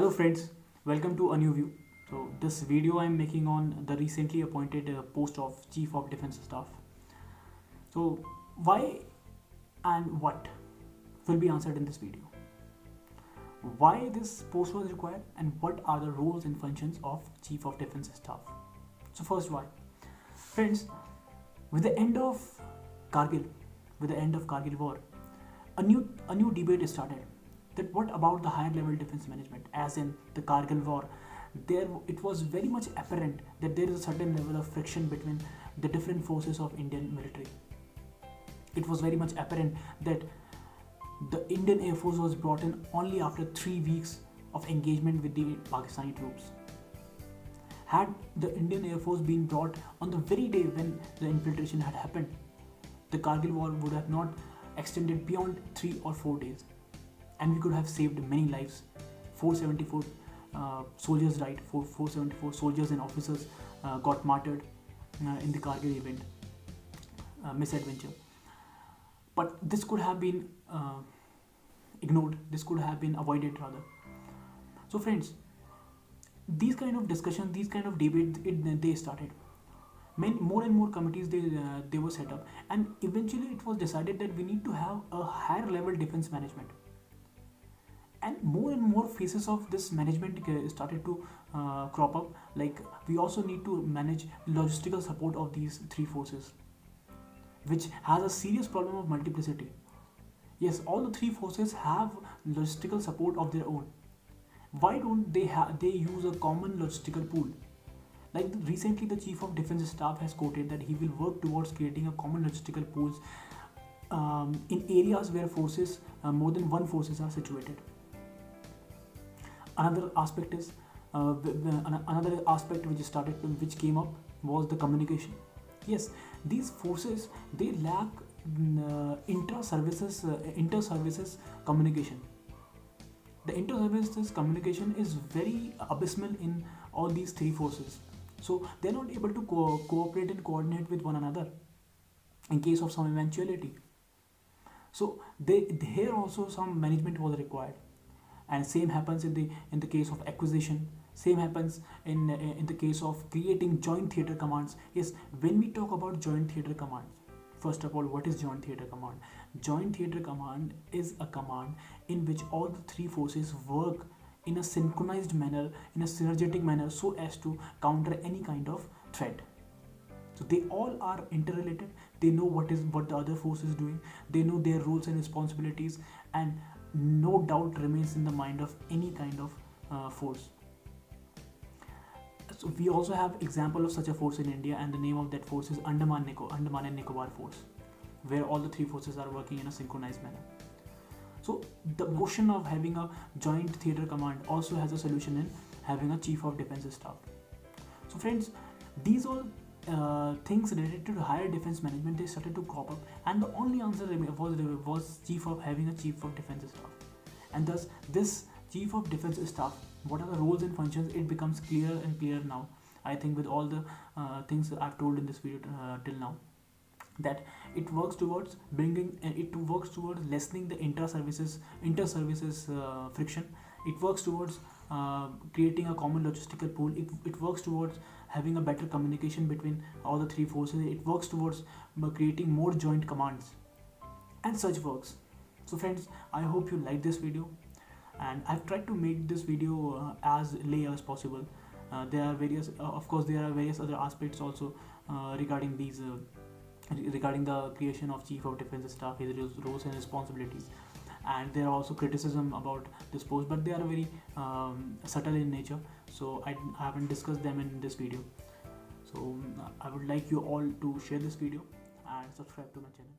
Hello friends, welcome to a new view. So this video I am making on the recently appointed post of Chief of Defence Staff. So why and what will be answered in this video. Why this post was required and what are the roles and functions of Chief of Defence Staff. So first, why? Friends, with the end of Kargil, war, a new debate started. That what about the higher level defense management, as in the Kargil war? There it was very much apparent that there is a certain level of friction between the different forces of Indian military. It was very much apparent that the Indian Air Force was brought in only after 3 weeks of engagement with the Pakistani troops. Had the Indian Air Force been brought on the very day when the infiltration had happened, the Kargil war would have not extended beyond 3 or 4 days. And we could have saved many lives. 474 soldiers died. 474 soldiers and officers got martyred in the Kargil event, misadventure. But this could have been ignored. This could have been avoided rather. So friends, these kind of discussions, these kind of debates, they started. More and more committees they were set up, and eventually it was decided that we need to have a higher level defense management. And more phases of this management started to crop up. Like, we also need to manage logistical support of these three forces, which has a serious problem of multiplicity. Yes, all the three forces have logistical support of their own. Why don't they use a common logistical pool? Like, recently the Chief of Defence Staff has quoted that he will work towards creating a common logistical pools in areas where forces, more than one forces are situated. Another aspect which came up was the communication. Yes, these forces, they lack inter-services communication. The inter-services communication is very abysmal in all these three forces. So they're not able to cooperate and coordinate with one another in case of some eventuality. So here also some management was required. And same happens in the case of acquisition. Same happens in the case of creating joint theatre commands. Yes, when we talk about joint theatre commands, first of all, what is joint theatre command? Joint theatre command is a command in which all the three forces work in a synchronized manner, in a synergetic manner, so as to counter any kind of threat. So they all are interrelated. They know what the other force is doing. They know their roles and responsibilities, and no doubt remains in the mind of any kind of force. So we also have example of such a force in India, and the name of that force is Andaman and Nicobar force, where all the three forces are working in a synchronized manner. So the notion of having a joint theatre command also has a solution in having a Chief of Defence Staff. So friends, these all things related to higher defense management, they started to crop up, and the only answer was having a Chief of Defence Staff. And thus this Chief of Defence Staff, what are the roles and functions, it becomes clearer and clearer now. I think with all the things that I've told in this video till now, that it works towards lessening the inter-services friction. It works towards creating a common logistical pool. It works towards having a better communication between all the three forces. It works towards creating more joint commands, and such works. So friends, I hope you like this video, and I've tried to make this video as lay as possible. There are various other aspects also regarding these regarding the creation of Chief of Defence Staff, his roles and responsibilities. And there are also criticism about this post, but they are very subtle in nature, so I haven't discussed them in this video. So I would like you all to share this video and subscribe to my channel.